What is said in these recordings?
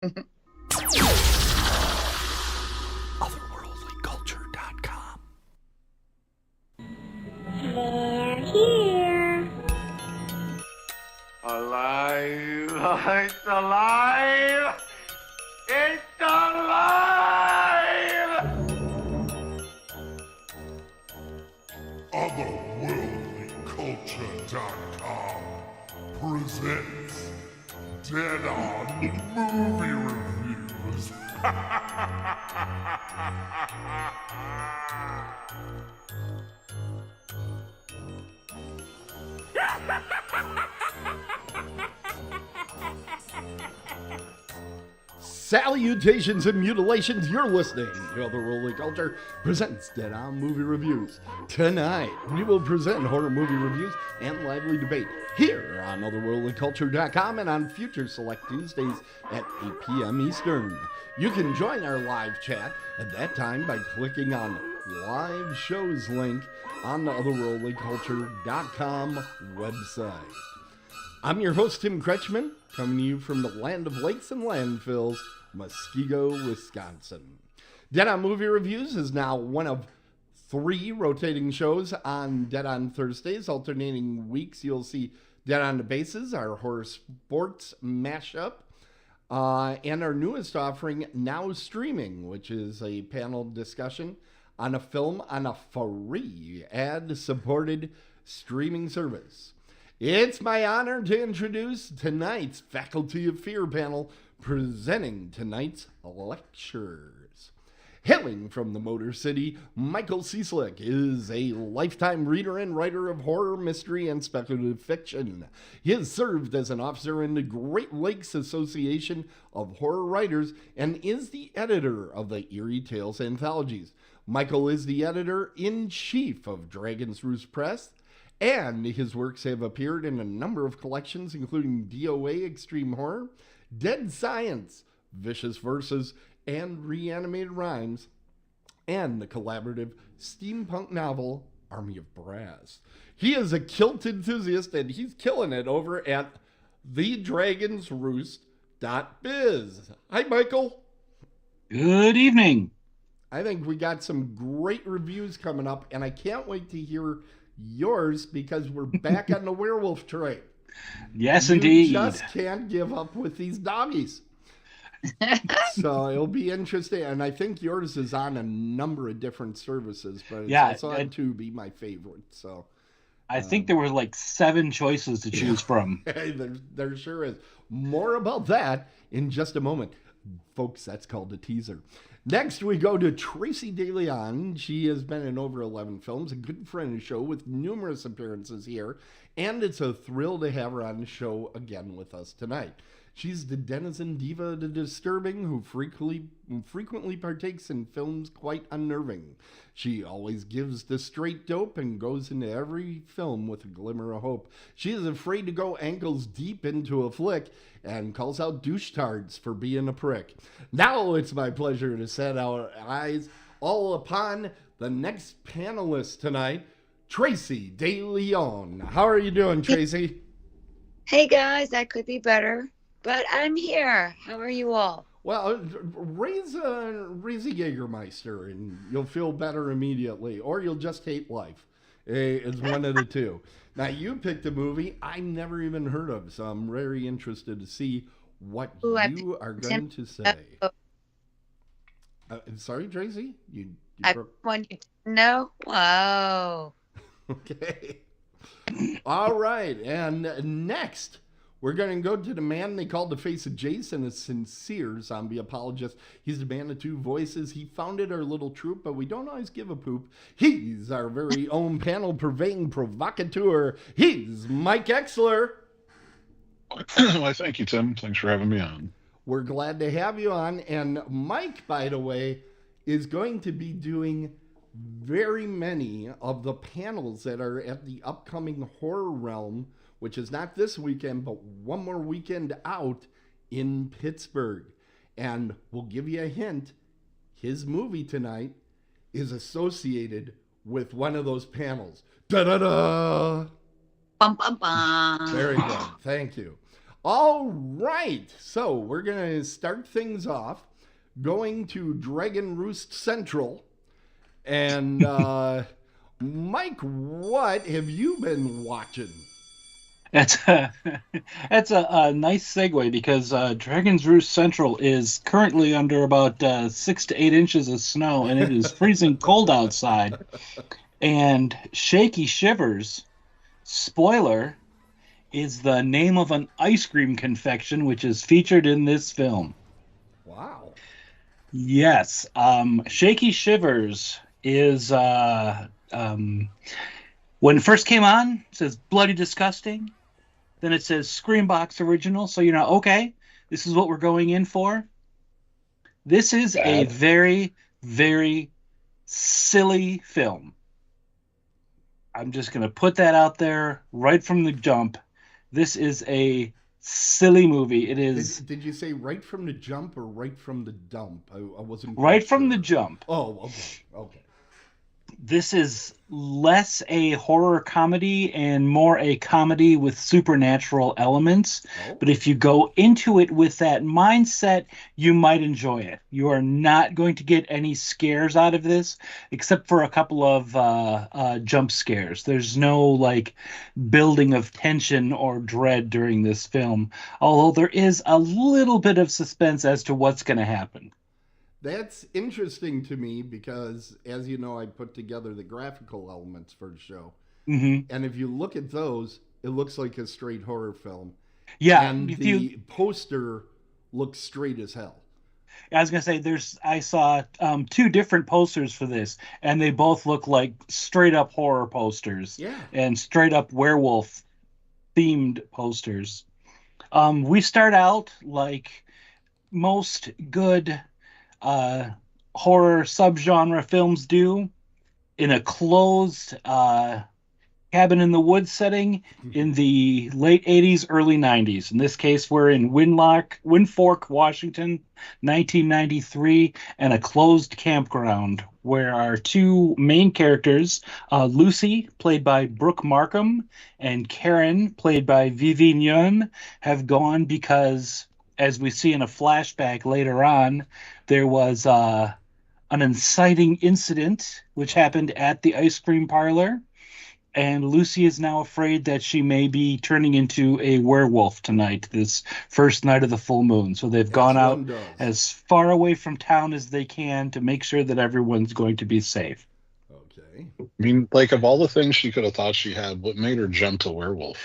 Otherworldlyculture.com. They're here. Alive! It's alive! It's alive! Otherworldlyculture.com presents Dead On Movie Reviews. Salutations and mutilations, you're listening to Otherworldly Culture presents Dead On Movie Reviews. Tonight, we will present horror movie reviews and lively debate here on Otherworldlyculture.com and on future select Tuesdays at 8 p.m. Eastern. You can join our live chat at that time by clicking on Live Shows link on the Otherworldlyculture.com website. I'm your host, Tim Kretschmann, coming to you from the land of lakes and landfills, Muskego, Wisconsin. Dead On Movie Reviews is now one of 3 rotating shows on Dead On Thursdays. Alternating weeks, you'll see Dead On the Bases, our horror sports mashup, and our newest offering, Now Streaming, which is a panel discussion on a film on a free ad-supported streaming service. It's my honor to introduce tonight's Faculty of Fear panel presenting tonight's lectures. Hailing from the Motor City, Michael Cieslak is a lifetime reader and writer of horror, mystery, and speculative fiction. He has served as an officer in the Great Lakes Association of Horror Writers and is the editor of the Eerie Tales anthologies. Michael is the editor-in-chief of Dragon's Roost Press, and his works have appeared in a number of collections, including DOA Extreme Horror, Dead Science, Vicious Verses, and Reanimated Rhymes, and the collaborative steampunk novel Army of Brass. He is a kilt enthusiast, and he's killing it over at thedragonsroost.biz. Hi, Michael. Good evening. I think we got some great reviews coming up, and I can't wait to hear yours because we're back on the werewolf train. Yes, you indeed. You just can't give up with these doggies. So it'll be interesting. And I think yours is on a number of different services, but it's also on Tubi, my favorite. So I think there were like 7 choices to choose from. There sure is. More about that in just a moment. Folks, that's called a teaser. Next, we go to Tracey DeLeon. She has been in over 11 films, a good friend of the show with numerous appearances here, and it's a thrill to have her on the show again with us tonight. She's the denizen diva of the disturbing who frequently partakes in films quite unnerving. She always gives the straight dope and goes into every film with a glimmer of hope. She is afraid to go ankles deep into a flick and calls out douchetards for being a prick. Now it's my pleasure to set our eyes all upon the next panelist tonight, Tracey DeLeon. How are you doing, Tracey? Hey guys, that could be better, but I'm here. How are you all? Well, raise a Jägermeister and you'll feel better immediately, or you'll just hate life. It's one of the two. Now, you picked a movie I've never even heard of, so I'm very interested to see what you are going to say. Sorry, Tracey? I want you to know. Whoa. Okay. All right. And next, we're going to go to the man they call the face of Jason, a sincere zombie apologist. He's the man of 2 voices. He founded our little troupe, but we don't always give a poop. He's our very own panel-purveying provocateur. He's Mike Exler. Well, thank you, Tim. Thanks for having me on. We're glad to have you on. And Mike, by the way, is going to be doing very many of the panels that are at the upcoming Horror Realm, which is not this weekend, but one more weekend out in Pittsburgh. And we'll give you a hint. His movie tonight is associated with one of those panels. Da-da-da! Bum, bum, bum. Very good. Thank you. All right, so we're going to start things off going to Dragon Roost Central. And Mike, what have you been watching? That's a, that's a nice segue because Dragon's Roost Central is currently under about 6 to 8 inches of snow, and it is freezing cold outside. And Shaky Shivers, spoiler, is the name of an ice cream confection which is featured in this film. Wow. Yes, Shaky Shivers is when it first came on, it says bloody disgusting. Then it says Screambox original, so you're not okay. This is what we're going in for. This is a very, very silly film. I'm just going to put that out there right from the jump. This is a silly movie. It is. Did you say right from the jump or right from the dump? I wasn't right sure. from the jump. Oh, okay. Okay. This is less a horror comedy and more a comedy with supernatural elements. Oh. But if you go into it with that mindset, you might enjoy it. You are not going to get any scares out of this, except for a couple of jump scares. There's no like building of tension or dread during this film, although there is a little bit of suspense as to what's going to happen. That's interesting to me because, as you know, I put together the graphical elements for the show. Mm-hmm. And if you look at those, it looks like a straight horror film. Yeah. And the poster looks straight as hell. I was going to say, I saw 2 different posters for this, and they both look like straight up horror posters. Yeah. And straight up werewolf themed posters. We start out like most good horror subgenre films do, in a closed cabin in the woods setting in the late 80s, early 90s. In this case, we're in Windfork, Washington, 1993, and a closed campground where our 2 main characters, Lucy, played by Brooke Markham, and Karen, played by Vivi Nguyen, have gone because, as we see in a flashback later on, there was an inciting incident which happened at the ice cream parlor, and Lucy is now afraid that she may be turning into a werewolf tonight, this first night of the full moon. So they've gone out as far away from town as they can to make sure that everyone's going to be safe. Okay. I mean, like, of all the things she could have thought she had, what made her jump to werewolf?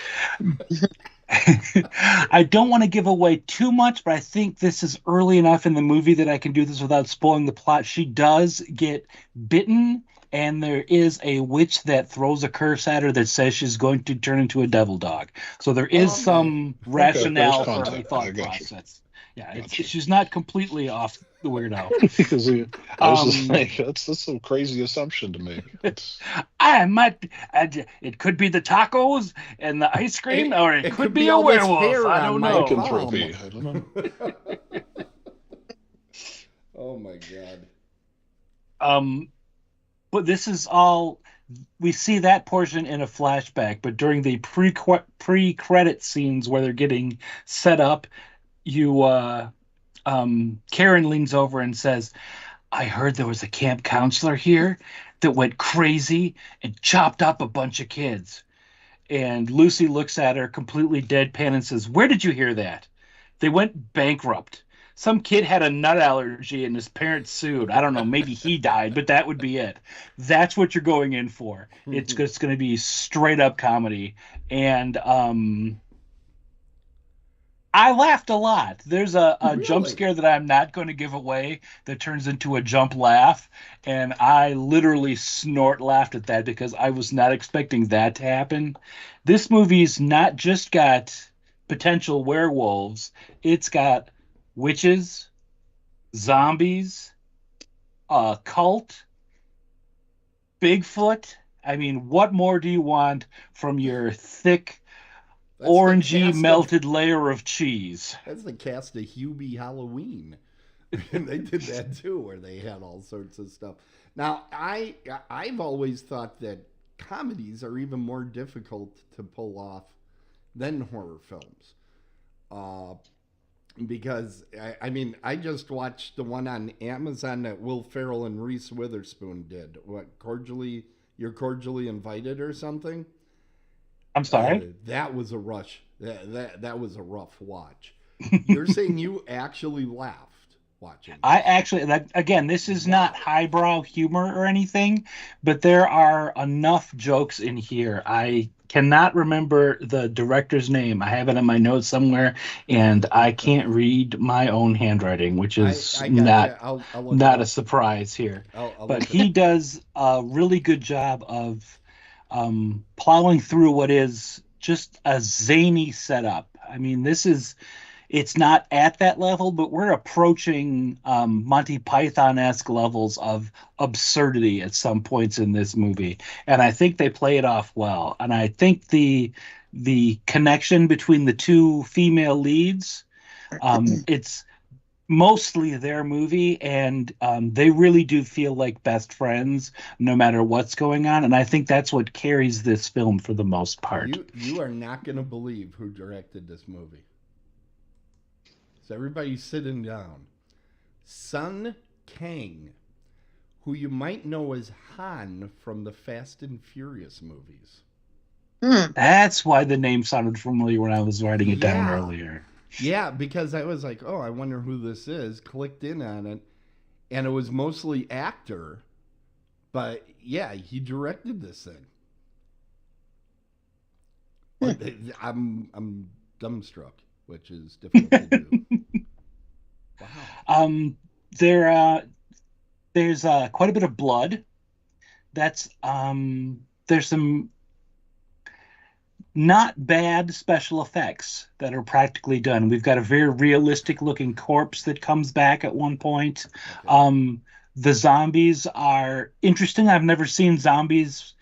I don't want to give away too much, but I think this is early enough in the movie that I can do this without spoiling the plot. She does get bitten, and there is a witch that throws a curse at her that says she's going to turn into a devil dog. So there is some rationale for her thought process. Yeah, she's not completely off the weirdo. Because I was just like, that's a crazy assumption to make. It could be the tacos and the ice cream, or it could be a werewolf. I don't know. Lycanthropy. I don't know. Oh my god. But this is all, we see that portion in a flashback, but during the pre-credit scenes where they're getting set up, Karen leans over and says, "I heard there was a camp counselor here that went crazy and chopped up a bunch of kids." And Lucy looks at her completely deadpan and says, "Where did you hear that?" "They went bankrupt. Some kid had a nut allergy and his parents sued. I don't know, maybe he died, but that would be it." That's what you're going in for. It's just going to be straight up comedy. And I laughed a lot. There's a jump scare that I'm not going to give away that turns into a jump laugh. And I literally laughed at that because I was not expecting that to happen. This movie's not just got potential werewolves. It's got witches, zombies, a cult, Bigfoot. I mean, what more do you want from your thick, orangey melted layer of cheese? That's the cast of Hubie Halloween. And they did that too, where they had all sorts of stuff. Now, I've always thought that comedies are even more difficult to pull off than horror films. because I mean, I just watched the one on Amazon that Will Ferrell and Reese Witherspoon did. What, You're Cordially Invited or something? I'm sorry? That was a rush. That was a rough watch. You're saying you actually laughed watching? I actually, again, this is not highbrow humor or anything, but there are enough jokes in here. I cannot remember the director's name. I have it in my notes somewhere, and I can't read my own handwriting, which is not a surprise here. But he does a really good job of plowing through what is just a zany setup. I mean, it's not at that level, but we're approaching Monty Python-esque levels of absurdity at some points in this movie. And I think they play it off well. And I think the connection between the two female leads, it's mostly their movie, and they really do feel like best friends no matter what's going on. And I think that's what carries this film for the most part. You are not going to believe who directed this movie. So everybody's sitting down. Sun Kang, who you might know as Han from the Fast and Furious movies. That's why the name sounded familiar when I was writing it down earlier. Yeah, because I was like, oh, I wonder who this is. Clicked in on it, and it was mostly actor. But yeah, he directed this thing. I'm dumbstruck, which is difficult to do. Wow. There's quite a bit of blood. There's some not bad special effects that are practically done. We've got a very realistic looking corpse that comes back at one point. Okay. The zombies are interesting. I've never seen zombies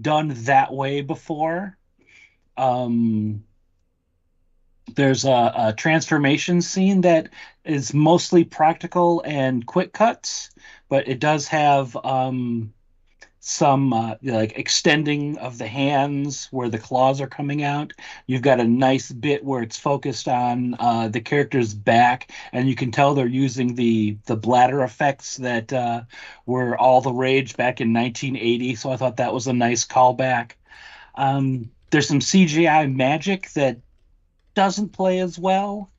done that way before. There's a transformation scene that is mostly practical and quick cuts, but it does have some like extending of the hands where the claws are coming out. You've got a nice bit where it's focused on the character's back, and you can tell they're using the bladder effects that were all the rage back in 1980. So I thought that was a nice callback. There's some CGI magic that doesn't play as well,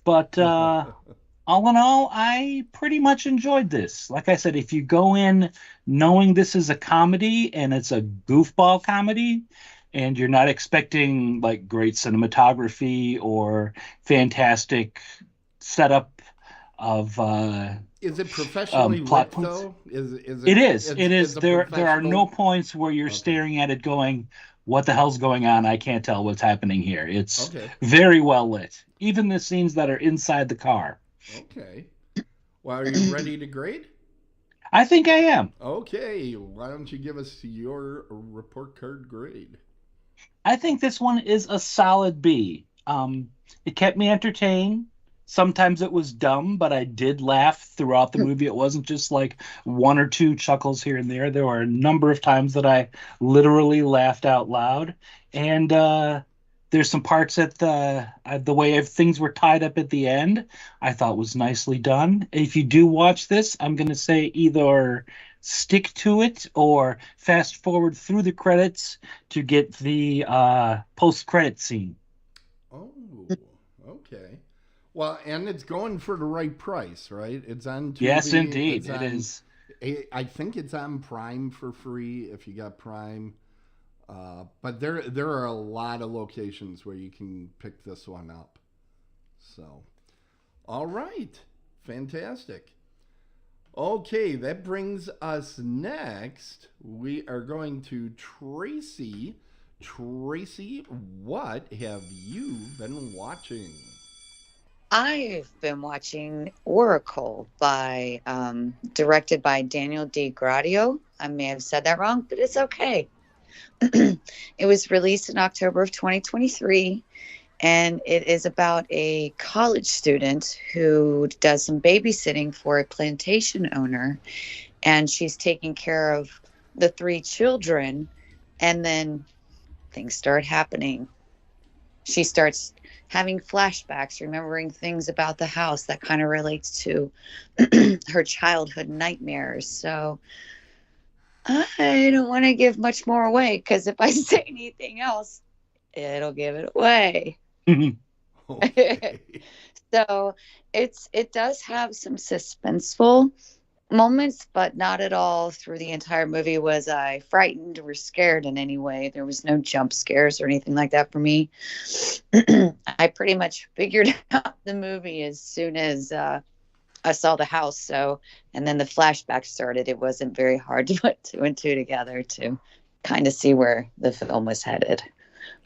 but all in all, I pretty much enjoyed this. Like I said, if you go in knowing this is a comedy and it's a goofball comedy, and you're not expecting like great cinematography or fantastic setup of is it professionally plot lit, points? Though? It is. There are no points where you're staring at it going, what the hell's going on? I can't tell what's happening here. It's very well lit. Even the scenes that are inside the car. Okay. Well, are you ready to grade? I think I am. Okay. Why don't you give us your report card grade? I think this one is a solid B. It kept me entertained. Sometimes it was dumb, but I did laugh throughout the movie. It wasn't just like one or two chuckles here and there. There were a number of times that I literally laughed out loud. And there's some parts that the way things were tied up at the end, I thought was nicely done. If you do watch this, I'm going to say either stick to it or fast forward through the credits to get the post-credit scene. Oh, okay. Well, and it's going for the right price, right? It's on TV. Yes, indeed, it is. I think it's on Prime for free if you got Prime. But there are a lot of locations where you can pick this one up. So, all right. Fantastic. Okay, that brings us next. We are going to Tracey. Tracey, what have you been watching? I've been watching Oracle directed by Daniel D. Gradio. I may have said that wrong, but it's okay. It was released in October of 2023, and it is about a college student who does some babysitting for a plantation owner, and she's taking care of the 3 children, and then things start happening. she starts having flashbacks, remembering things about the house that kind of relates to her childhood nightmares. So I don't want to give much more away, because if I say anything else, it'll give it away. Okay. So it does have some suspenseful moments, but not at all through the entire movie was I frightened or scared in any way. There was no jump scares or anything like that for me. I pretty much figured out the movie as soon as I saw the house. So, and then the flashback started. It wasn't very hard to put 2 and 2 together to kind of see where the film was headed.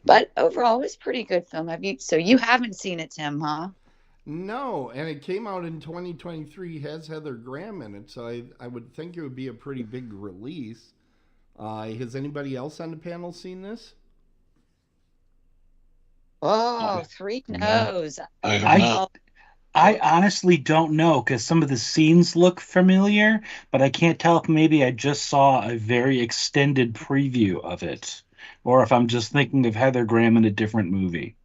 But overall, it was a pretty good film. So you haven't seen it, Tim, huh? No, and it came out in 2023, has Heather Graham in it, so I would think it would be a pretty big release. Has anybody else on the panel seen this? Oh, 3 no's. I honestly don't know, because some of the scenes look familiar, but I can't tell if maybe I just saw a very extended preview of it, or if I'm just thinking of Heather Graham in a different movie.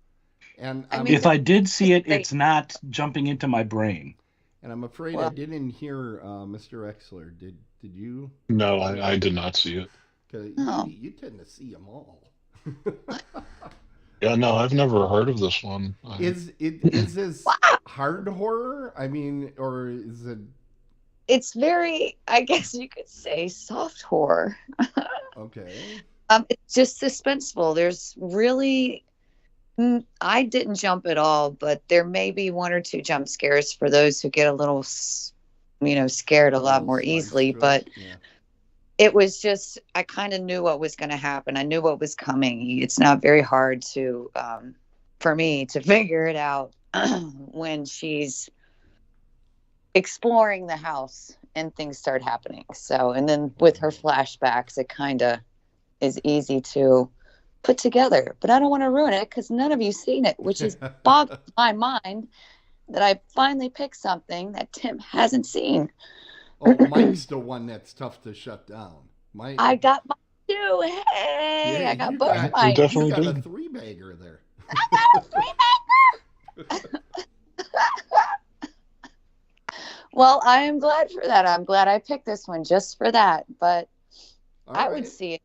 And if I did see it, it's not jumping into my brain. And I'm afraid I didn't hear Mr. Exler. Did you? No, I did not see it. You tend to see them all. Yeah, no, I've never heard of this one. Is this hard horror? I mean, or is it? It's very, I guess you could say, soft horror. Okay. It's just suspenseful. There's really, I didn't jump at all, but there may be 1 or 2 jump scares for those who get a little, scared a lot more easily. But it was just, I kind of knew what was going to happen. I knew what was coming. It's not very hard for me to figure it out when she's exploring the house and things start happening. So, and then with her flashbacks, it kind of is easy to put together. But I don't want to ruin it because none of you seen it, which is boggles my mind that I finally picked something that Tim hasn't seen. Oh, Mike's the one that's tough to shut down. Mike, I got mine too. Hey, I got both mine. You got a 3-bagger there. I got a 3-bagger. Well, I am glad for that. I'm glad I picked this one just for that. But I would see it.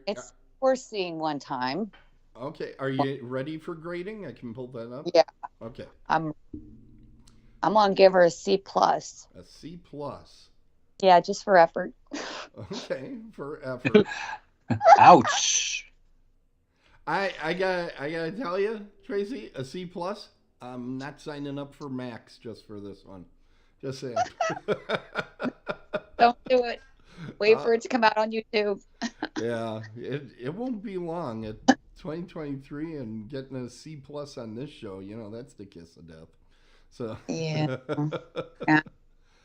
It's worth seeing one time. Okay. Are you ready for grading? I can pull that up. Yeah. Okay. I'm gonna give her a C+. A C+. Yeah, just for effort. Okay, for effort. Ouch. I gotta tell you, Tracy, a C+. I'm not signing up for Max just for this one. Just saying. Don't do it. Wait for it to come out on YouTube. Yeah, it won't be long. At 2023 and getting a C+ on this show, that's the kiss of death. So yeah.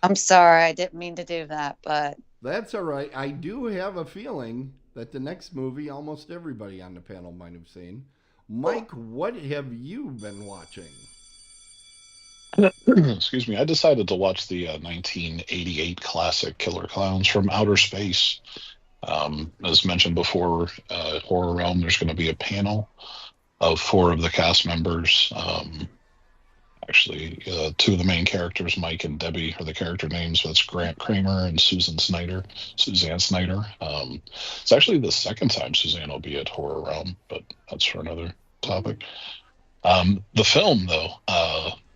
I'm sorry, I didn't mean to do that, but that's all right. I do have a feeling that the next movie almost everybody on the panel might have seen. Mike, what have you been watching? Excuse me. I decided to watch the 1988 classic Killer Klowns from Outer Space. As mentioned before, Horror Realm, there's going to be a panel of 4 of the cast members. Actually, 2 of the main characters, Mike and Debbie, are the character names. So that's Grant Kramer and Suzanne Snyder. It's actually the second time Suzanne will be at Horror Realm, but that's for another topic. The film, though,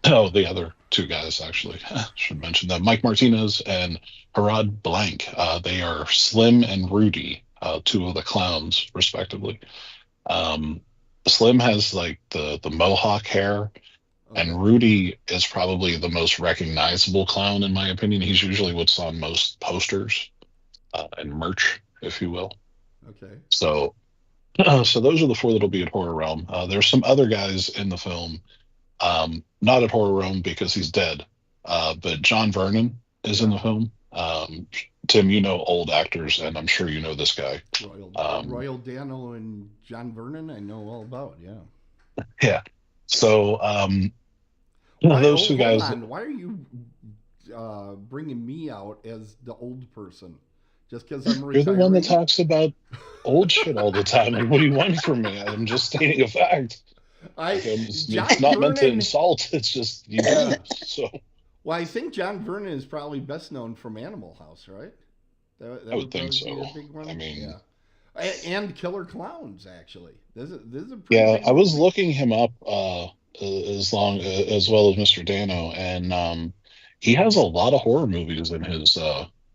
the other 2 guys, actually, should mention them. Mike Martinez and Harad Blank. They are Slim and Rudy, 2 of the clowns, respectively. Slim has like the mohawk hair. And Rudy is probably the most recognizable clown, in my opinion. He's usually what's on most posters and merch, if you will. Okay. So those are the 4 that'll be at Horror Realm. There's some other guys in the film, not at Horror Realm because he's dead, but John Vernon is in the film. Tim, you know old actors, and I'm sure you know this guy. Royal Dano and John Vernon, I know all about, yeah. Yeah. So, those 2 guys. Why are you bringing me out as the old person? Just because I'm retiring? You're the one that talks about old shit all the time. Like, what do you want from me? I'm just stating a fact. It's John not meant to Vernon. insult. It's just you Yeah. do. So Well, I think John Vernon is probably best known from Animal House, right? That I would think probably be so. a big one. I mean, yeah. And Killer Clowns, actually. This is a pretty yeah, big I was movie. looking him up as well as Mr. Dano, and he has a lot of horror movies in his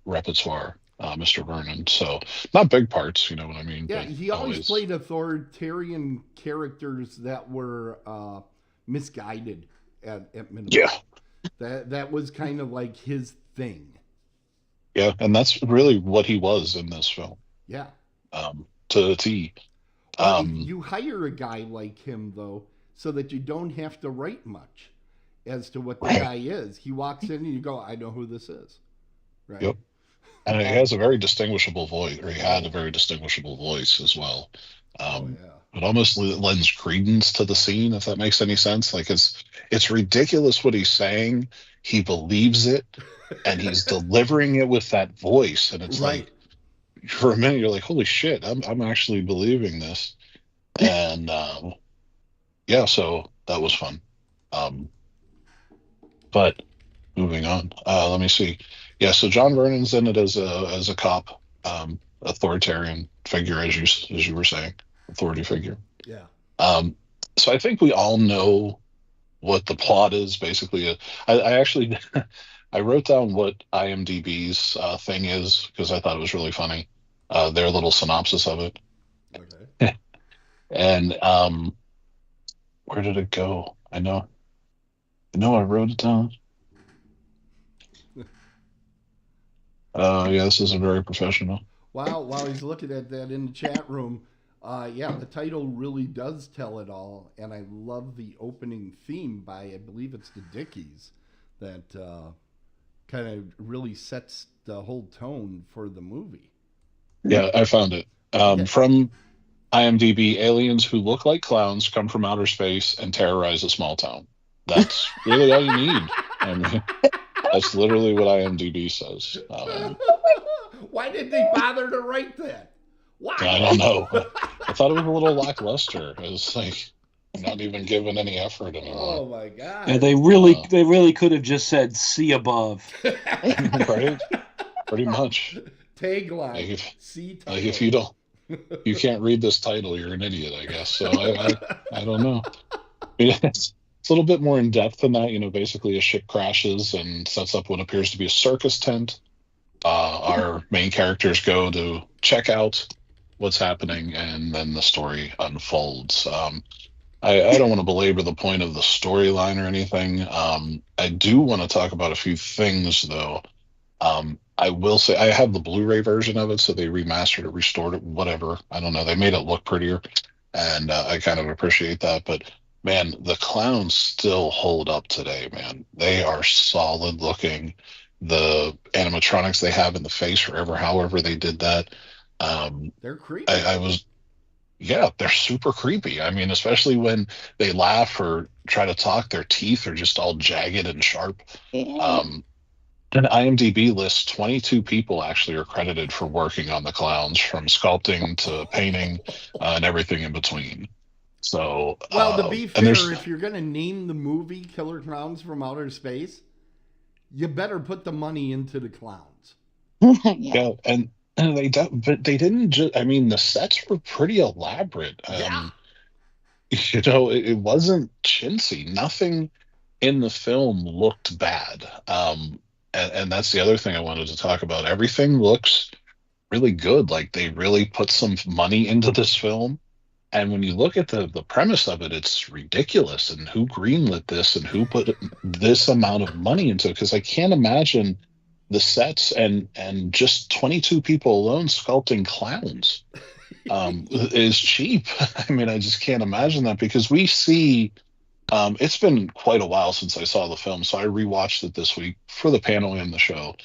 repertoire, Mr. Vernon. So not big parts, you know what I mean? Yeah, But he always always, played authoritarian characters that were misguided at minimum. yeah, That was kind of like his thing. yeah, and that's really what he was in this film, Yeah. to the T. Well, you hire a guy like him, though, so that you don't have to write much as to what the Right. guy is. He walks in and you go, I know who this is. Right? Yep. And he has a very distinguishable voice, or he had a very distinguishable voice as well. Oh, yeah. It almost lends credence to the scene, if that makes any sense. Like it's ridiculous what he's saying. He believes it, and he's delivering it with that voice, and it's Right. like for a minute you're like, holy shit, I'm actually believing this. And yeah, so that was fun. But moving on, let me see. Yeah, so John Vernon's in it as a cop, authoritarian figure, as you were saying, authority figure. Yeah. So I think we all know what the plot is. Basically, I actually I wrote down what IMDb's thing is because I thought it was really funny. Their little synopsis of it, Okay. and where did it go? I know I wrote it down. Yeah, this isn't very professional. While he's looking at that in the chat room, yeah, the title really does tell it all, and I love the opening theme by, I believe it's the Dickies, that kind of really sets the whole tone for the movie. Yeah, I found it. From IMDb, aliens who look like clowns come from outer space and terrorize a small town. That's really all you need. I mean, that's literally what IMDb says. Why did they bother to write that? Why? I don't know. I thought it was a little lackluster. It was like not even given any effort anymore. Oh my god! Yeah, they really could have just said "see above." Right? Pretty much. Tagline. Like Like if you can't read this title, you're an idiot, I guess. So I don't know. It's a little bit more in depth than that. You know, basically a ship crashes and sets up what appears to be a circus tent. Our main characters go to check out what's happening, and then the story unfolds. I don't want to belabor the point of the storyline or anything. I do want to talk about a few things, though. I will say I have the Blu-ray version of it, so they remastered it, restored it, whatever. I don't know. They made it look prettier, and I kind of appreciate that. But man, the clowns still hold up today, man. They are solid looking. The animatronics they have in the face, however they did that. They're creepy. Yeah, they're super creepy. I mean, especially when they laugh or try to talk, their teeth are just all jagged and sharp. And IMDb lists 22 people actually are credited for working on the clowns, from sculpting to painting and everything in between. So, well, to be fair, if you're going to name the movie Killer Clowns from Outer Space, you better put the money into the clowns. Yeah, and but they didn't just, I mean, the sets were pretty elaborate. Yeah. You know, it wasn't chintzy. Nothing in the film looked bad. And that's the other thing I wanted to talk about. Everything looks really good. Like they really put some money into this film. And when you look at the premise of it, it's ridiculous. And who greenlit this and who put this amount of money into it? Because I can't imagine the sets and just 22 people alone sculpting clowns is cheap. I mean, I just can't imagine that, because we see it's been quite a while since I saw the film, so I rewatched it this week for the panel and the show.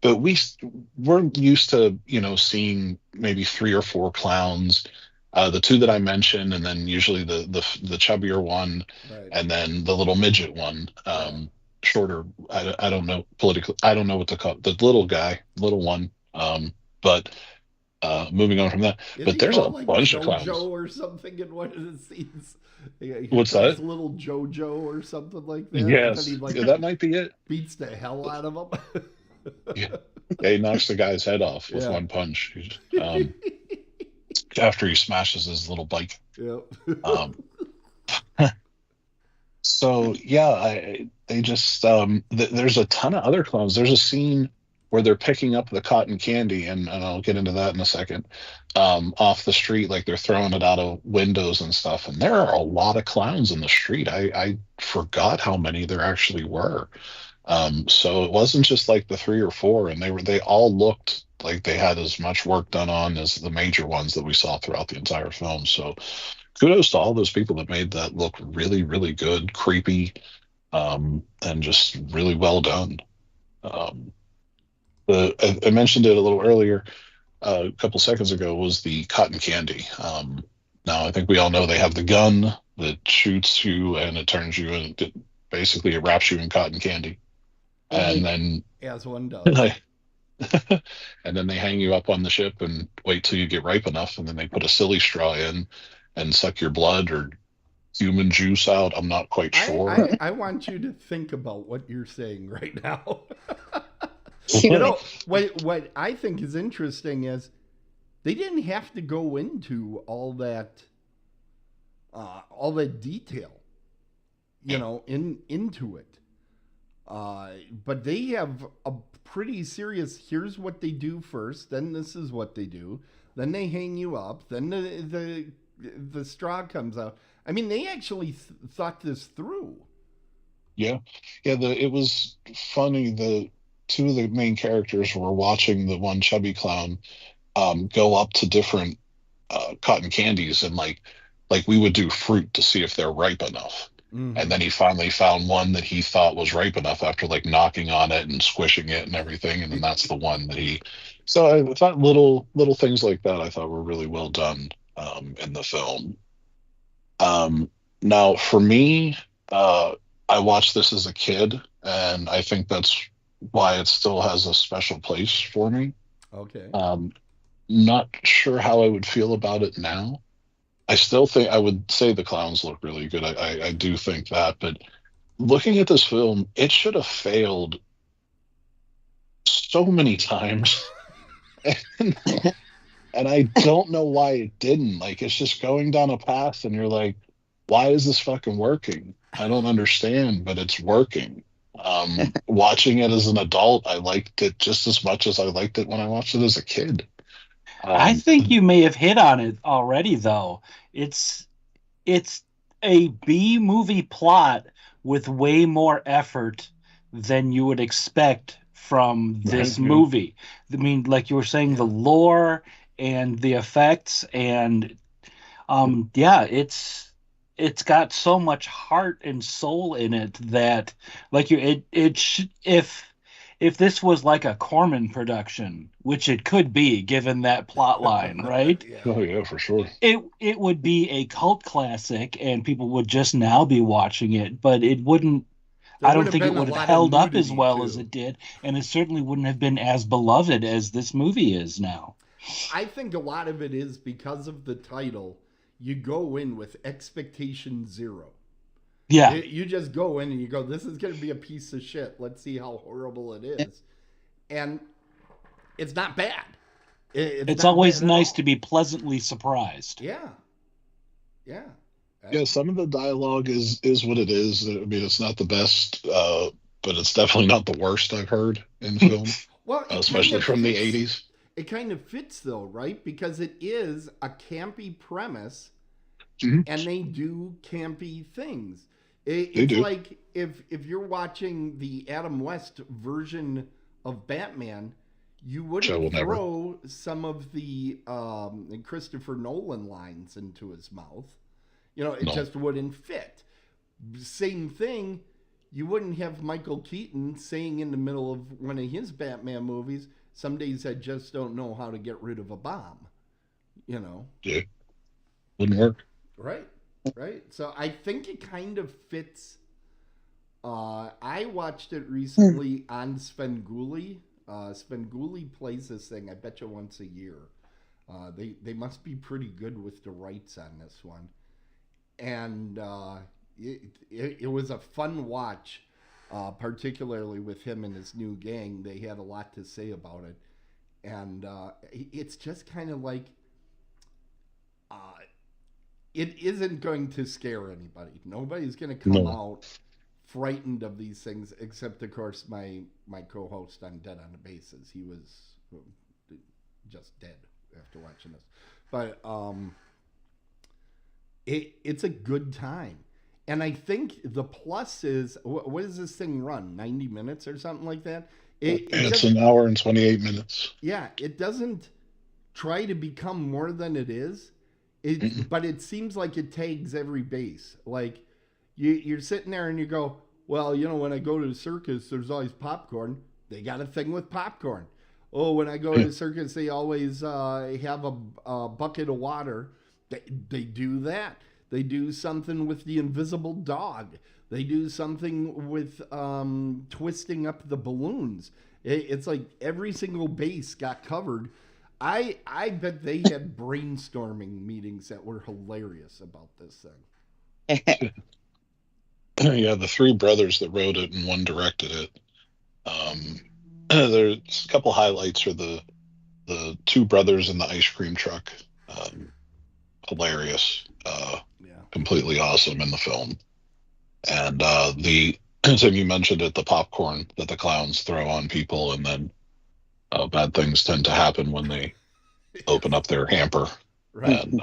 But we're used to, you know, seeing maybe 3 or 4 clowns, the 2 that I mentioned, and then usually the chubbier one, Right. and then the little midget one, shorter. I don't know politically. I don't know what to call it. The little guy, little one. But moving on from that, Is but he there's a called, like, bunch of clowns. JoJo or something in one of the scenes? Yeah, he What's calls that? little JoJo or something like that. And then Yes, he like yeah, that might be it. beats the hell out of him. Yeah, yeah, he knocks the guy's head off with Yeah. one punch. After he smashes his little bike. Yep. Um, so yeah, they just there's a ton of other clowns. There's a scene where they're picking up the cotton candy, and I'll get into that in a second, off the street, like they're throwing it out of windows and stuff. And there are a lot of clowns in the street. I forgot how many there actually were. So it wasn't just like the 3 or 4, and they all looked like they had as much work done on as the major ones that we saw throughout the entire film. So kudos to all those people that made that look really, really good, creepy, and just really well done. I mentioned it a little earlier, a couple seconds ago, was the cotton candy. Now, I think we all know they have the gun that shoots you and it turns you, and basically it wraps you in cotton candy. And then As one does. and then they hang you up on the ship and wait till you get ripe enough, and then they put a silly straw in and suck your blood or human juice out. I'm not quite sure. I want you to think about what you're saying right now. You know, what I think is interesting is they didn't have to go into all that detail, into it. But they have a pretty serious, here's what they do first, then this is what they do, then they hang you up, then the straw comes out. I mean, they actually thought this through. Yeah. It was funny. The 2 of the main characters were watching the one chubby clown go up to different cotton candies, and like we would do fruit to see if they're ripe enough. Mm-hmm. And then he finally found one that he thought was ripe enough after like knocking on it and squishing it and everything, and then that's the one that he. So I thought little things like that I thought were really well done in the film. Now for me, I watched this as a kid, and I think that's why it still has a special place for me. Okay. Not sure how I would feel about it now. I still think I would say the clowns look really good. I do think that, but looking at this film, it should have failed so many times. And I don't know why it didn't. Like, it's just going down a path and you're like, why is this fucking working? I don't understand, but it's working. Watching it as an adult, I liked it just as much as I liked it when I watched it as a kid. I think you may have hit on it already, though. It's a B movie plot with way more effort than you would expect from this movie. I mean, like you were saying, the lore and the effects, and it's got so much heart and soul in it that, like, if this was like a Corman production, which it could be given that plot line, right? Oh yeah, for sure. It would be a cult classic, and people would just now be watching it, but it wouldn't. I don't think it would have held up as well as it did, and it certainly wouldn't have been as beloved as this movie is now. I think a lot of it is because of the title. You go in with expectation 0. Yeah. You just go in and you go, this is going to be a piece of shit. Let's see how horrible it is. And it's not bad. It's always nice to be pleasantly surprised. Yeah. Yeah. Yeah, some of the dialogue is what it is. I mean, it's not the best, but it's definitely not the worst I've heard in film. Well, especially from the 80s. It kind of fits, though, right? Because it is a campy premise, mm-hmm. and they do campy things. They It's do. like if you're watching the Adam West version of Batman, you wouldn't throw some of the Christopher Nolan lines into his mouth. It just wouldn't fit. Same thing, you wouldn't have Michael Keaton saying in the middle of one of his Batman movies, some days I just don't know how to get rid of a bomb. Yeah. Wouldn't work. Right. So I think it kind of fits. I watched it recently on Svengoolie. Svengoolie plays this thing, I bet you, once a year. They must be pretty good with the rights on this one. And it was a fun watch, particularly with him and his new gang. They had a lot to say about it. And it's just kind of like, it isn't going to scare anybody. Nobody's going to come out frightened of these things, except, of course, my co-host on Dead on the Bases. He was just dead after watching this. But it's a good time. And I think the plus is, what does this thing run? 90 minutes or something like that? It's an hour and 28 minutes. Yeah, it doesn't try to become more than it is. But it seems like it tags every base. Like, you're sitting there and you go, well, when I go to the circus, there's always popcorn. They got a thing with popcorn. Oh, when I go to the circus, they always have a bucket of water. They do that. They do something with the invisible dog. They do something with twisting up the balloons. It's like every single base got covered. I bet they had brainstorming meetings that were hilarious about this thing. Yeah, the three brothers that wrote it and one directed it. There's a couple highlights for the two brothers in the ice cream truck. Hilarious. Completely awesome in the film. And Tim, you mentioned it, the popcorn that the clowns throw on people, and then bad things tend to happen when they open up their hamper. Right. And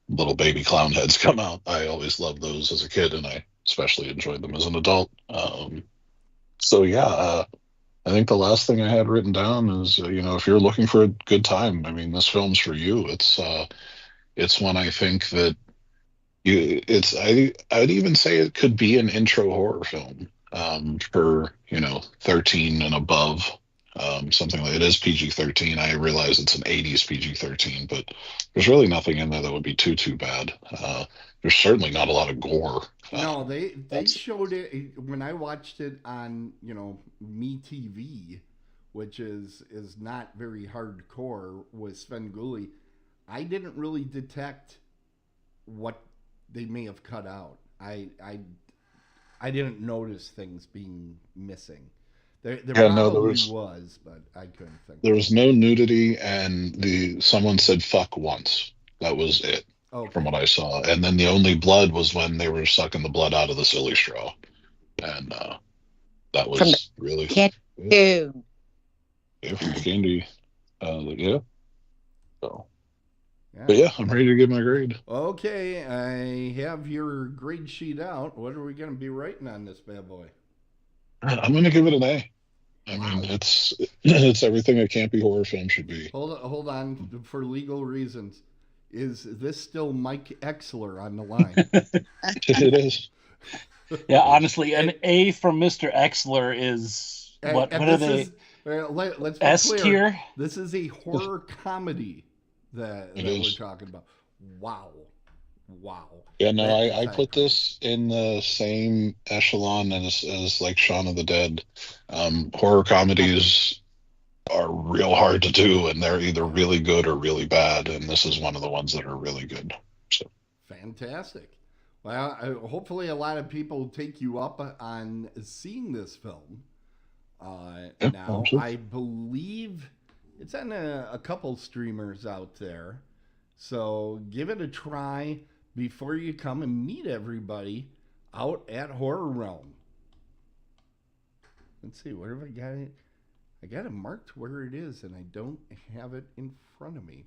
little baby clown heads come out. I always loved those as a kid, and I especially enjoyed them as an adult. I think the last thing I had written down is, if you're looking for a good time, I mean, this film's for you. It's one I think that I'd even say it could be an intro horror film for 13 and above. Something like it is PG-13. I realize it's an 80s PG-13, but there's really nothing in there that would be too bad. There's certainly not a lot of gore. No, they showed it when I watched it on MeTV, which is not very hardcore with Sven Gulli. I didn't really detect what they may have cut out. I didn't notice things being missing. There was, but I couldn't think. There was no nudity, and someone said "fuck" once. That was it, from what I saw. And then the only blood was when they were sucking the blood out of the silly straw, and that was really candy. Yeah, from the candy. Yeah. So. Yeah. But yeah, I'm ready to give my grade. Okay, I have your grade sheet out. What are we going to be writing on this bad boy? I'm going to give it an A. I mean, it's everything a campy horror film should be. Hold on. For legal reasons, is this still Mike Exler on the line? It is. Yeah, honestly, an A from Mr. Exler is what are they? Let's be S clear. tier. This is a horror comedy that we're talking about. Wow. Yeah, no, I put this in the same echelon as like Shaun of the Dead. Horror comedies are real hard to do, and they're either really good or really bad, and this is one of the ones that are really good. So fantastic. Well, hopefully a lot of people take you up on seeing this film. Now, I believe it's on a couple streamers out there, so give it a try before you come and meet everybody out at Horror Realm. Let's see, where have I got it? I got it marked where it is, and I don't have it in front of me.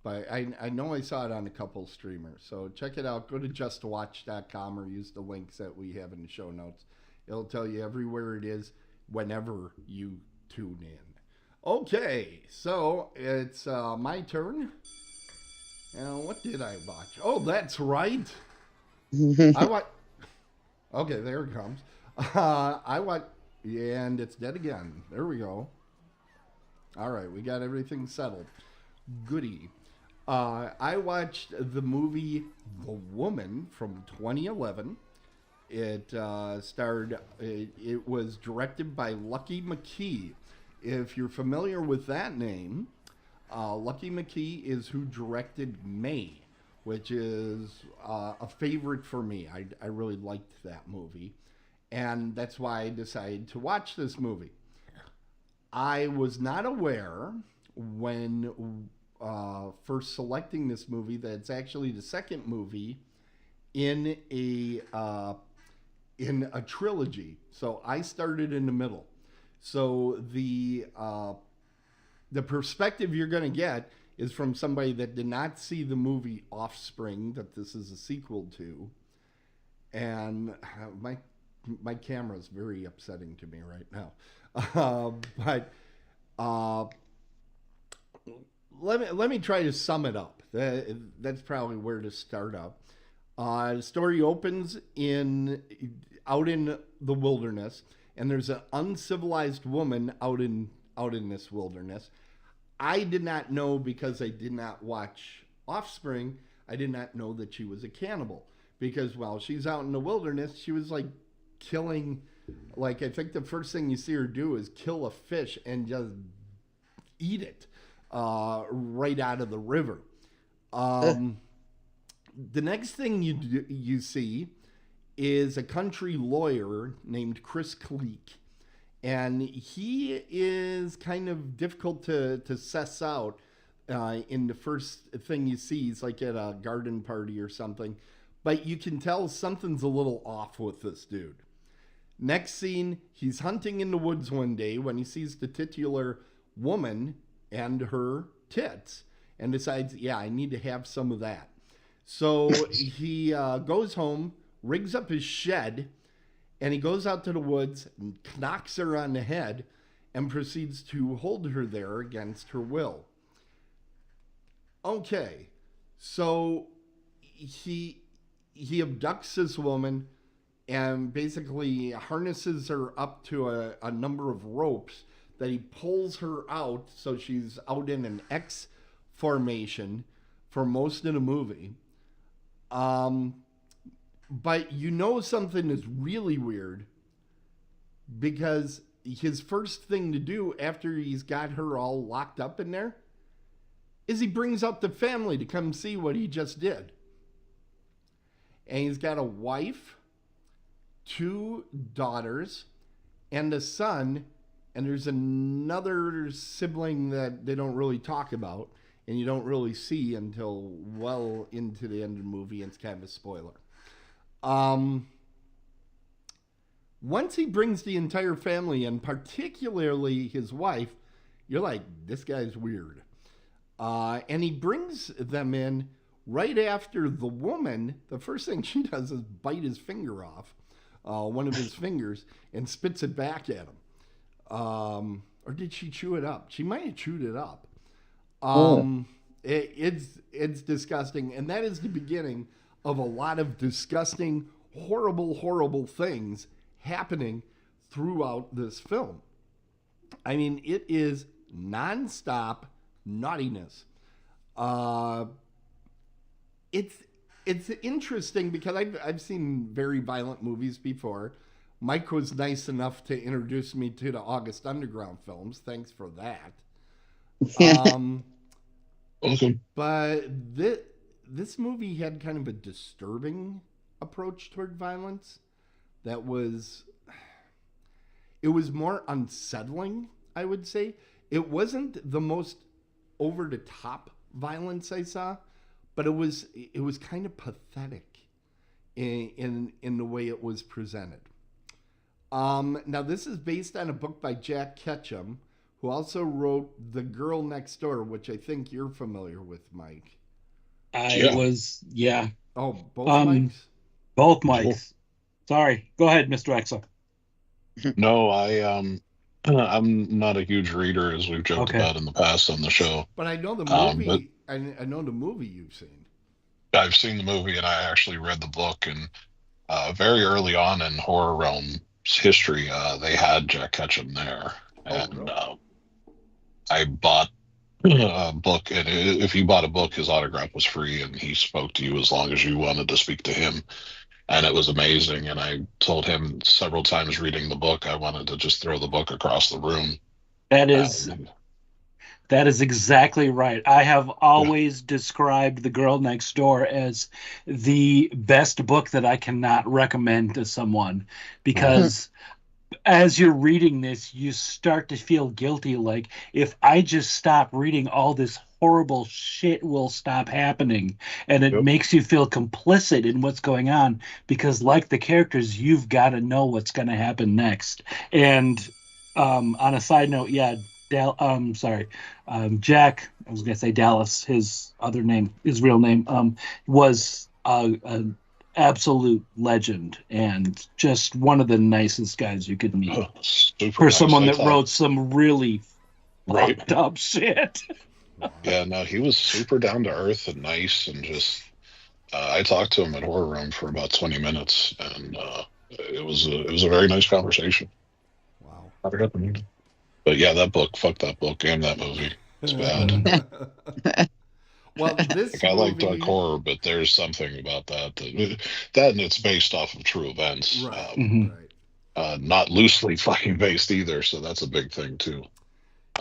But I know I saw it on a couple streamers. So check it out. Go to justwatch.com or use the links that we have in the show notes. It'll tell you everywhere it is whenever you tune in. Okay, so it's my turn. What did I watch? Oh, that's right. Okay, there it comes. And it's dead again. There we go. All right, we got everything settled. Goody. I watched the movie The Woman from 2011. It was directed by Lucky McKee. If you're familiar with that name, Lucky McKee is who directed May, which is a favorite for me. I really liked that movie. And that's why I decided to watch this movie. I was not aware when first selecting this movie that it's actually the second movie in a trilogy. So I started in the middle. So the perspective you're going to get is from somebody that did not see the movie Offspring that this is a sequel to. And my camera is very upsetting to me right now. Let me try to sum it up. That's probably where to start up. The story opens out in the wilderness, and there's an uncivilized woman out in this wilderness. I did not know, because I did not watch Offspring, I did not know that she was a cannibal. Because while she's out in the wilderness, she was like killing, like I think the first thing you see her do is kill a fish and just eat it right out of the river. The next thing you see is a country lawyer named Chris Cleek. And he is kind of difficult to suss out in the first thing you see. He's like at a garden party or something. But you can tell something's a little off with this dude. Next scene, he's hunting in the woods one day when he sees the titular woman and her tits and decides, yeah, I need to have some of that. So he goes home, rigs up his shed, and he goes out to the woods and knocks her on the head and proceeds to hold her there against her will. Okay, so he abducts this woman and basically harnesses her up to a number of ropes that he pulls her out, so she's out in an X formation for most of the movie. But you know something is really weird, because his first thing to do after he's got her all locked up in there is he brings out the family to come see what he just did. And he's got a wife, 2 daughters, and a son, and there's another sibling that they don't really talk about, and you don't really see until well into the end of the movie, and it's kind of a spoiler. Once he brings the entire family in, particularly his wife, you're like, this guy's weird. And he brings them in right after the woman, the first thing she does is bite his finger off, one of his fingers, and spits it back at him. Or did she chew it up? She might have chewed it up. It's disgusting. And that is the beginning of a lot of disgusting, horrible things happening throughout this film. I mean, it is nonstop naughtiness. It's interesting because I've seen very violent movies before. Mike was nice enough to introduce me to the August Underground films. Thanks for that. Awesome. But this movie had kind of a disturbing approach toward violence that was more unsettling, I would say. It wasn't the most over-the-top violence I saw, but it was kind of pathetic in the way it was presented. Now, this is based on a book by Jack Ketchum, who also wrote The Girl Next Door, which I think you're familiar with, Mike. Yeah. Oh, both mics? Both mics. Sorry. Go ahead, Mr. Exler. No, I'm not a huge reader, as we've joked about in the past on the show. But I know the movie. I know the movie you've seen. I've seen the movie, and I actually read the book. And very early on in Horror Realm's history, they had Jack Ketchum there. And I bought a book, and if you bought a book, his autograph was free, and he spoke to you as long as you wanted to speak to him. And it was amazing. And I told him several times reading the book, I wanted to just throw the book across the room. That is That is exactly right. I have always described The Girl Next Door as the best book that I cannot recommend to someone, because as you're reading this, you start to feel guilty. Like, if I just stop reading, all this horrible shit will stop happening. And it makes you feel complicit in what's going on, because, like the characters, you've got to know what's going to happen next. And on a side note, yeah, Jack, I was going to say Dallas, his other name, his real name, was a absolute legend and just one of the nicest guys you could meet. For someone that wrote some really fucked up shit. Yeah, no, he was super down to earth and nice, and just I talked to him at Horror Room for about 20 minutes, and it was a very nice conversation. Wow. But yeah, that book, fuck that book and that movie. It's bad. Well, this I like dark horror, but there's something about that and it's based off of true events. Right. Not loosely fucking based either, so that's a big thing too.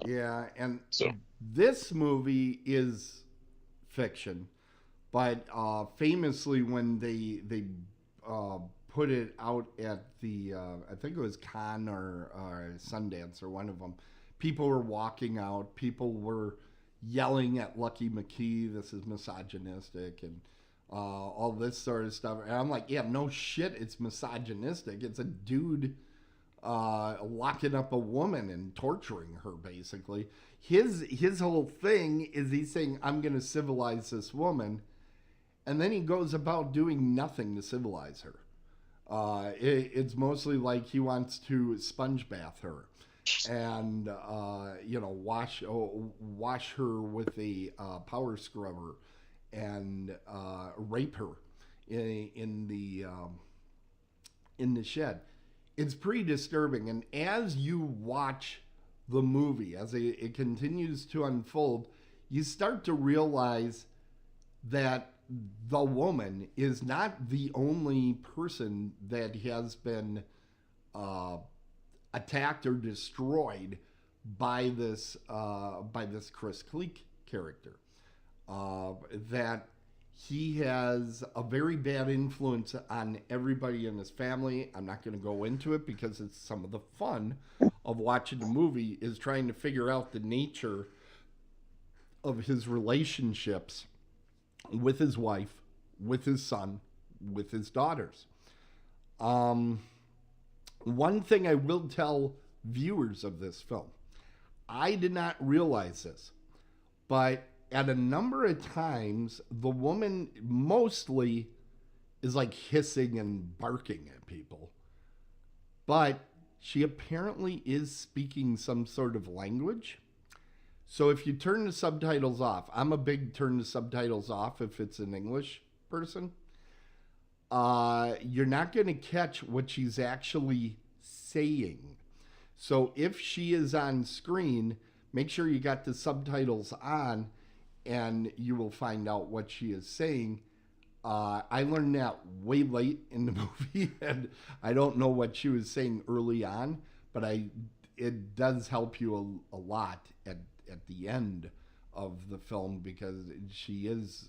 Yeah, and so this movie is fiction, but famously when they put it out at the I think it was Cannes or Sundance or one of them, people were walking out, people were yelling at Lucky McKee, this is misogynistic, and all this sort of stuff. And I'm like, yeah, no shit, it's misogynistic. It's a dude locking up a woman and torturing her, basically. His whole thing is he's saying, I'm going to civilize this woman, and then he goes about doing nothing to civilize her. It's mostly like he wants to sponge bath her and wash her with a power scrubber and rape her in the shed. It's pretty disturbing, and as you watch the movie, as it continues to unfold, you start to realize that the woman is not the only person that has been attacked or destroyed by this Chris Cleek character. That he has a very bad influence on everybody in his family. I'm not going to go into it because it's some of the fun of watching the movie is trying to figure out the nature of his relationships with his wife, with his son, with his daughters. One thing I will tell viewers of this film, I did not realize this, but at a number of times, the woman mostly is like hissing and barking at people, but she apparently is speaking some sort of language. So if you turn the subtitles off, I'm a big turn the subtitles off if it's an English person. You're not going to catch what she's actually saying. So if she is on screen, make sure you got the subtitles on and you will find out what she is saying. I learned that way late in the movie, and I don't know what she was saying early on, but it does help you a lot at the end of the film, because she is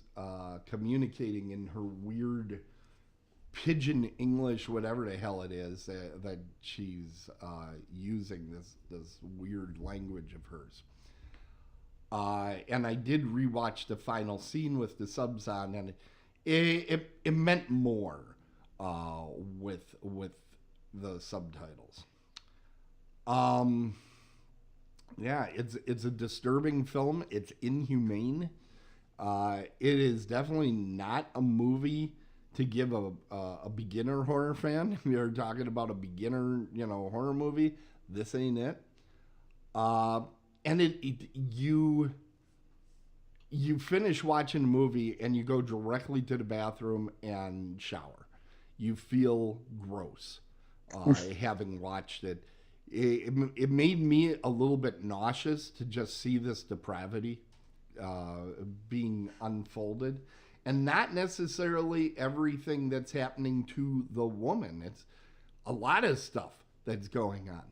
communicating in her weird pidgin English, whatever the hell it is that she's using, this weird language of hers. And I did rewatch the final scene with the subs on, and it meant more with the subtitles. Yeah, it's a disturbing film. It's inhumane. It is definitely not a movie to give a beginner horror fan. We are talking about a beginner, horror movie. This ain't it. And you finish watching the movie and you go directly to the bathroom and shower. You feel gross having watched it. It made me a little bit nauseous to just see this depravity being unfolded, and not necessarily everything that's happening to the woman. It's a lot of stuff that's going on.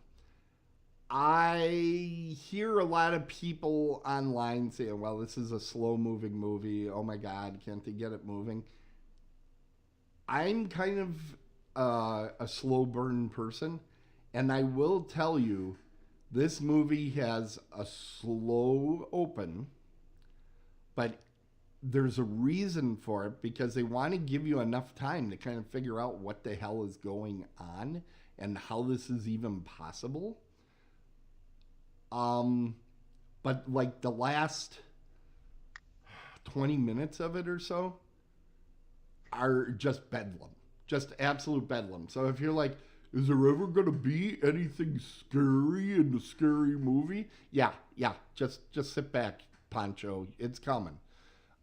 I hear hear a lot of people online saying, well, this is a slow-moving movie. Oh, my God, can't they get it moving? I'm kind of a slow burn person, and I will tell you, this movie has a slow open, but there's a reason for it because they want to give you enough time to kind of figure out what the hell is going on and how this is even possible. But like the last 20 minutes of it or so are just bedlam, just absolute bedlam. So if you're like, is there ever going to be anything scary in the scary movie? Yeah, just sit back, Poncho. It's coming.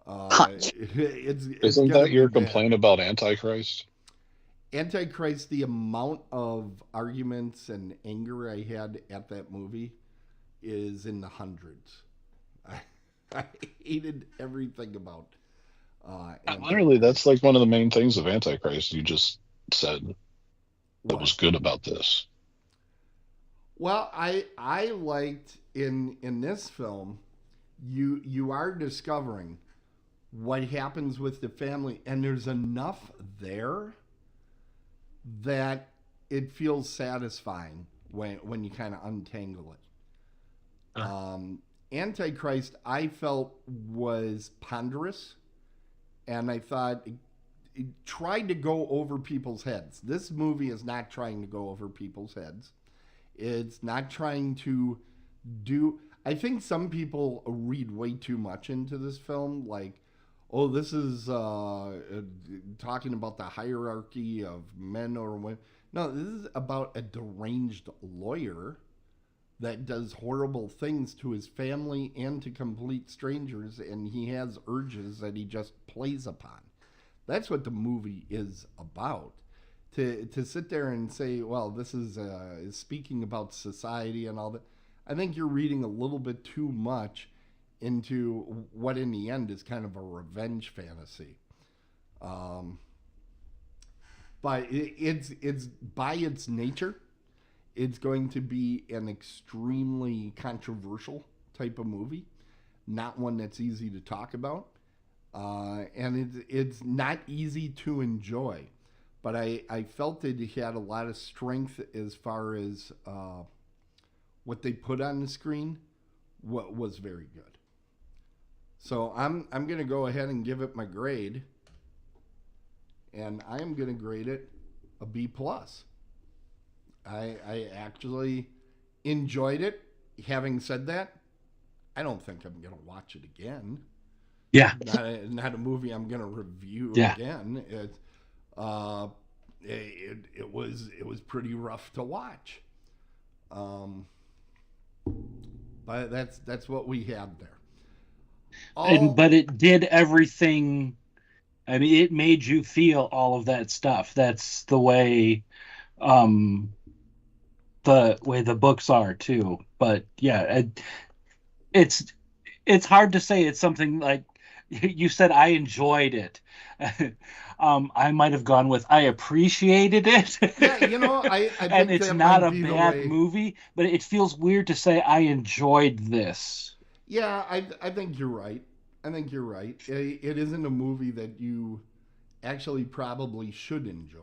Isn't that your complaint about Antichrist? Antichrist, the amount of arguments and anger I had at that movie is in the hundreds. I hated everything about Literally, that's like one of the main things of Antichrist. You just said that was good about this. Well, I liked in this film, you are discovering what happens with the family, and there's enough there that it feels satisfying when you kind of untangle it. Antichrist, I felt, was ponderous, and I thought it tried to go over people's heads. This movie is not trying to go over people's heads. It's not trying to do... I think some people read way too much into this film, like, oh, this is talking about the hierarchy of men or women. No, this is about a deranged lawyer that does horrible things to his family and to complete strangers, and he has urges that he just plays upon. That's what the movie is about. To sit there and say, well, this is speaking about society and all that, I think you're reading a little bit too much into what in the end is kind of a revenge fantasy. But it's by its nature, it's going to be an extremely controversial type of movie, not one that's easy to talk about, and it's not easy to enjoy. But I felt that it had a lot of strength as far as what they put on the screen. What was very good. So I'm going to go ahead and give it my grade, and I am going to grade it a B+. I actually enjoyed it. Having said that, I don't think I'm going to watch it again. Yeah. Not a movie I'm going to review again. It was pretty rough to watch. But that's what we had there. But it did everything. I mean, it made you feel all of that stuff. That's the way the books are too. But yeah, it's hard to say it's something like you said. I enjoyed it. I might have gone with I appreciated it. Yeah, I think and it's that not might a be the bad way. movie, but it feels weird to say I enjoyed this. Yeah, I think you're right. It isn't a movie that you actually probably should enjoy.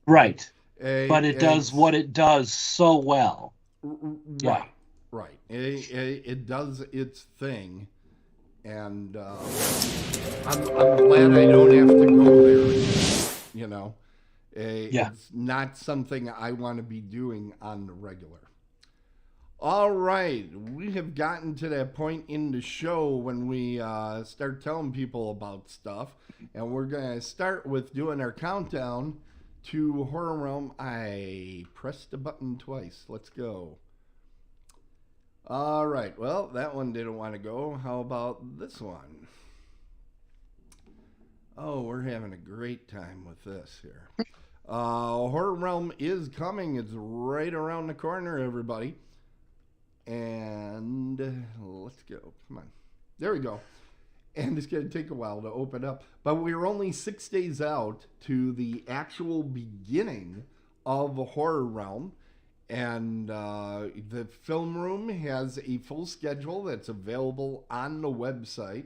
Right. But it does what it does so well. Right. Right. It does its thing. And I'm glad I don't have to go there. It's not something I want to be doing on the regular. All right, we have gotten to that point in the show when we start telling people about stuff, and we're going to start with doing our countdown to Horror Realm. I pressed the button twice. Let's go. All right, well, that one didn't want to go. How about this one? Oh, we're having a great time with this here. Horror Realm is coming. It's right around the corner, everybody. And let's go. Come on. There we go. And it's going to take a while to open up. But we're only 6 days out to the actual beginning of Horror Realm. And the film room has a full schedule that's available on the website.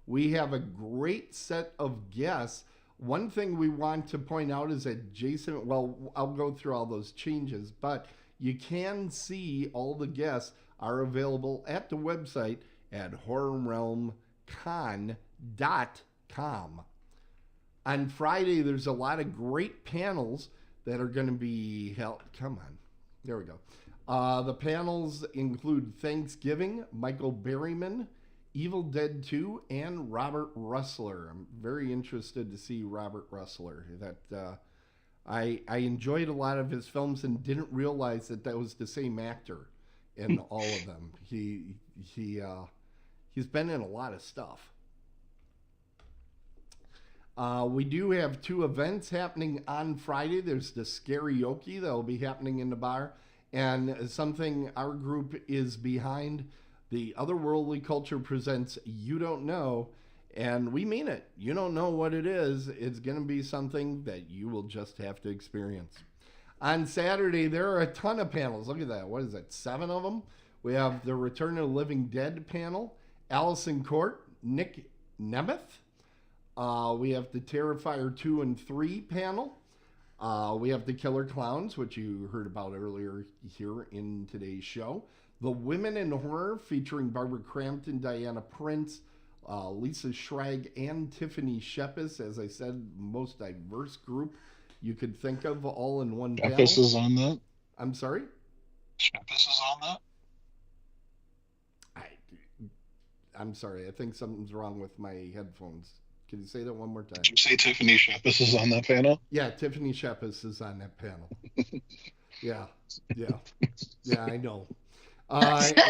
We have a great set of guests. One thing we want to point out is that Jason, well, I'll go through all those changes, but you can see all the guests are available at the website at horrorrealmcon.com. On Friday, there's a lot of great panels that are going to be held. Come on. There we go. The panels include Thanksgiving, Michael Berryman, Evil Dead 2, and Robert Russler. I'm very interested to see Robert Russler. That I enjoyed a lot of his films and didn't realize that was the same actor in all of them. He's been in a lot of stuff. We do have 2 events happening on Friday. There's the Scarioke that will be happening in the bar, and something our group is behind. The Otherworldly Culture presents You Don't Know, and we mean it. You don't know what it is. It's going to be something that you will just have to experience. On Saturday, there are a ton of panels. Look at that. What is that, 7 of them? We have the Return of the Living Dead panel, Allison Court, Nick Nemeth. We have the Terrifier 2 and 3 panel. We have the Killer Klowns, which you heard about earlier here in today's show. The Women in Horror, featuring Barbara Crampton, Diana Prince, Lisa Schrag, and Tiffany Shepis. As I said, most diverse group you could think of, all in one panel. Shepis is on that? I'm sorry? Shepis is on that? I'm sorry. I think something's wrong with my headphones. Can you say that one more time? Did you say Tiffany Shepis is on that panel? Yeah, Tiffany Shepis is on that panel. Yeah, I know.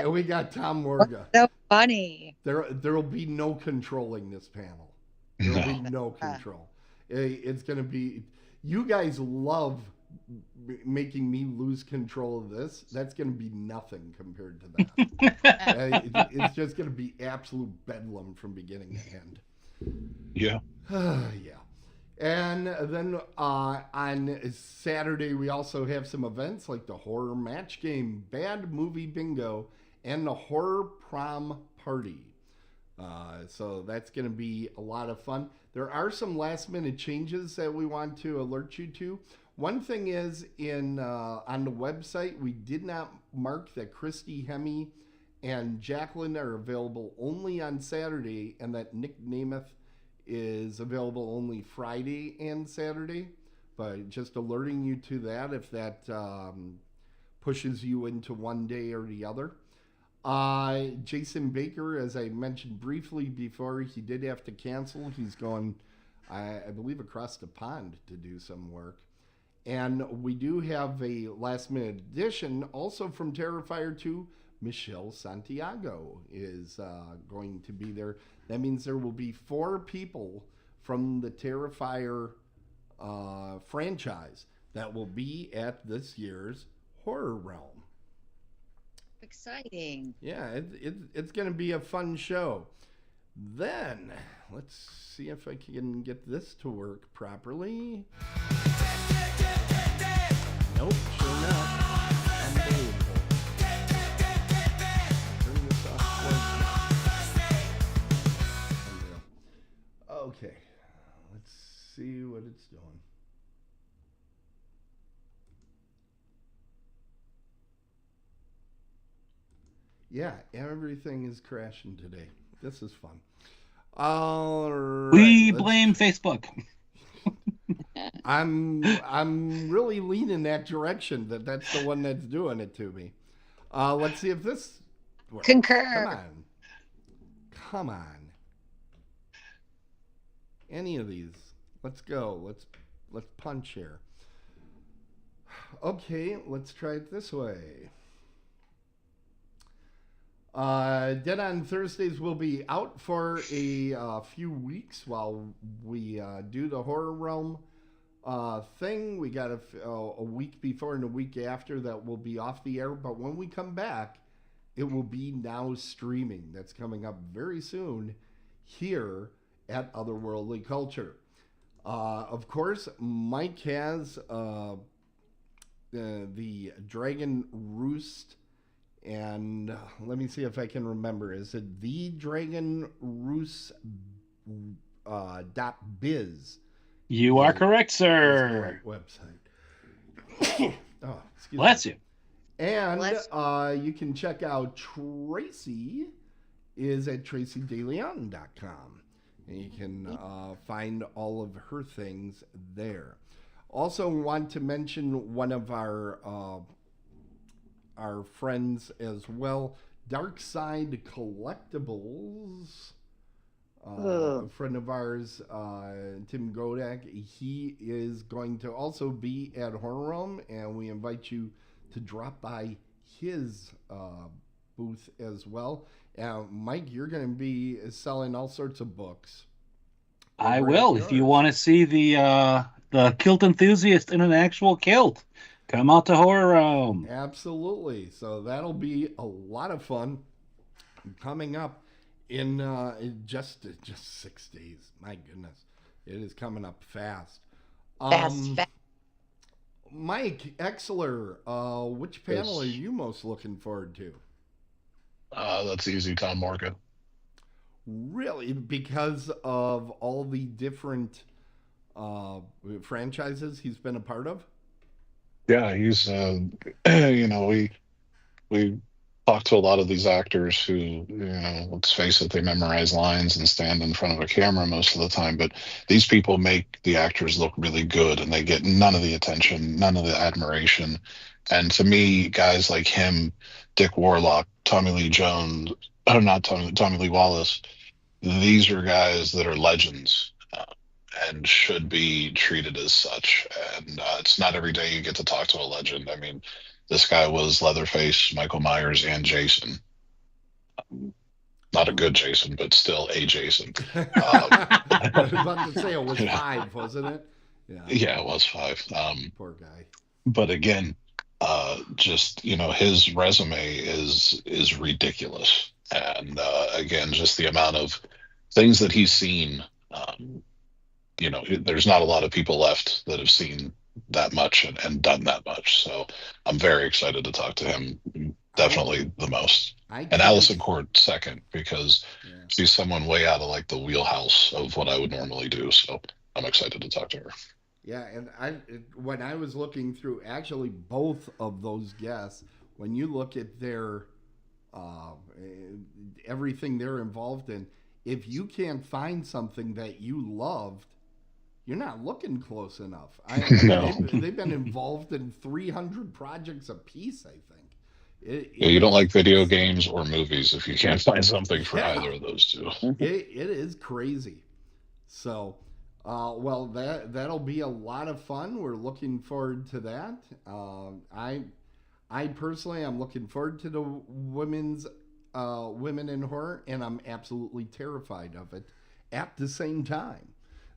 We got Tom Morga. So funny. There will be no controlling this panel. There will be no control. It's going to be... You guys love making me lose control of this. That's going to be nothing compared to that. It's just going to be absolute bedlam from beginning to end. Yeah. Yeah. And then on Saturday, we also have some events like the Horror Match Game, Bad Movie Bingo, and the Horror Prom Party. So that's going to be a lot of fun. There are some last-minute changes that we want to alert you to. One thing is, on the website, we did not mark that Christy Hemme and Jacqueline are available only on Saturday, and that Nick Nemeth is available only Friday and Saturday. But just alerting you to that if that pushes you into one day or the other. Jason Baker, as I mentioned briefly before, he did have to cancel. He's going, I believe, across the pond to do some work. And we do have a last-minute addition also from Terrifier 2. Michelle Santiago is going to be there. That means there will be 4 people from the Terrifier franchise that will be at this year's Horror Realm. Exciting. Yeah, it's going to be a fun show. Then, let's see if I can get this to work properly. Nope, sure not. Unbelievable. Turn this off. Okay, let's see what it's doing. Yeah, everything is crashing today. This is fun. All right, we blame Facebook. I'm really leaning that direction. That's the one that's doing it to me. Let's see if this works. Concur. Come on. Any of these. Let's go. Let's punch here. Okay, let's try it this way. Dead on Thursdays will be out for a few weeks while we do the Horror Realm thing. We got a week before and a week after that will be off the air, but when we come back, it will be now streaming. That's coming up very soon here at Otherworldly Culture. Of course, Mike has the Dragon Roost, and let me see if I can remember. Is it thedragonsroost.biz? You are correct, sir. Website. Oh, excuse me. Bless you. And you can check out Tracey is at TraceyDeLeon.com. And you can find all of her things there. Also want to mention one of our friends as well, Dark Side Collectibles. A friend of ours, Tim Godak, he is going to also be at Horror Realm, and we invite you to drop by his booth as well. Mike, you're going to be selling all sorts of books. I will. If you want to see the kilt enthusiast in an actual kilt, come out to Horror Realm. Absolutely. So that'll be a lot of fun coming up in just 6 days. My goodness, it is coming up fast. Fast. Mike Exler, which panel are you most looking forward to? That's easy, Tom Morgan. Really? Because of all the different franchises he's been a part of? Yeah, he's we talk to a lot of these actors who, let's face it, they memorize lines and stand in front of a camera most of the time, but these people make the actors look really good, and they get none of the attention, none of the admiration. And to me, guys like him, Dick Warlock, Tommy Lee Jones, Tommy Lee Wallace, these are guys that are legends and should be treated as such. And it's not every day you get to talk to a legend. I mean, this guy was Leatherface, Michael Myers, and Jason. Not a good Jason, but still a Jason. I was about to say it was 5, wasn't it? Yeah, it was 5. Poor guy. But again, just his resume is ridiculous, and again, just the amount of things that he's seen. There's not a lot of people left that have seen that much and done that much. So I'm very excited to talk to him. Definitely the most. And Allison Court second, because she's someone way out of like the wheelhouse of what I would normally do. So I'm excited to talk to her. Yeah, and when I was looking through actually both of those guests, when you look at their everything they're involved in, if you can't find something that you loved, you're not looking close enough. No. They've been involved in 300 projects apiece, I think. You don't like video games or movies if you can't find something for either of those two. It is crazy. So, well, that'll be a lot of fun. We're looking forward to that. I personally, I'm looking forward to the women in horror, and I'm absolutely terrified of it at the same time.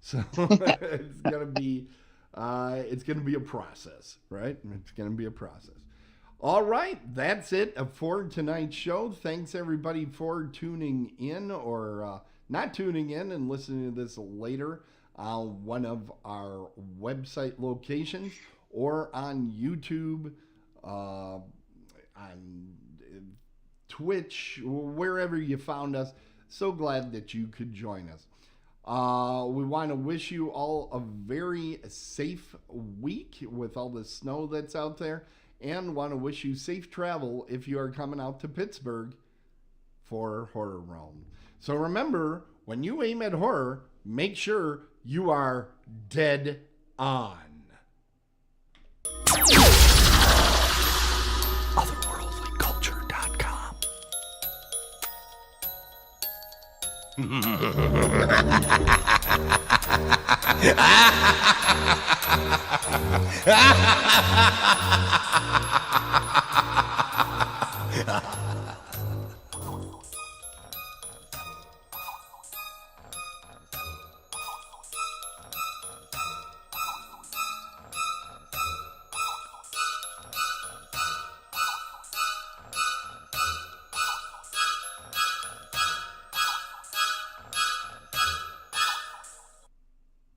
So it's gonna be a process, right? It's gonna be a process. All right, that's it for tonight's show. Thanks everybody for tuning in, or not tuning in and listening to this later on one of our website locations, or on YouTube, on Twitch, wherever you found us. So glad that you could join us. We want to wish you all a very safe week with all the snow that's out there, and want to wish you safe travel if you are coming out to Pittsburgh for Horror Realm. So remember, when you aim at horror, make sure you are dead on. Otherworldlyculture.com.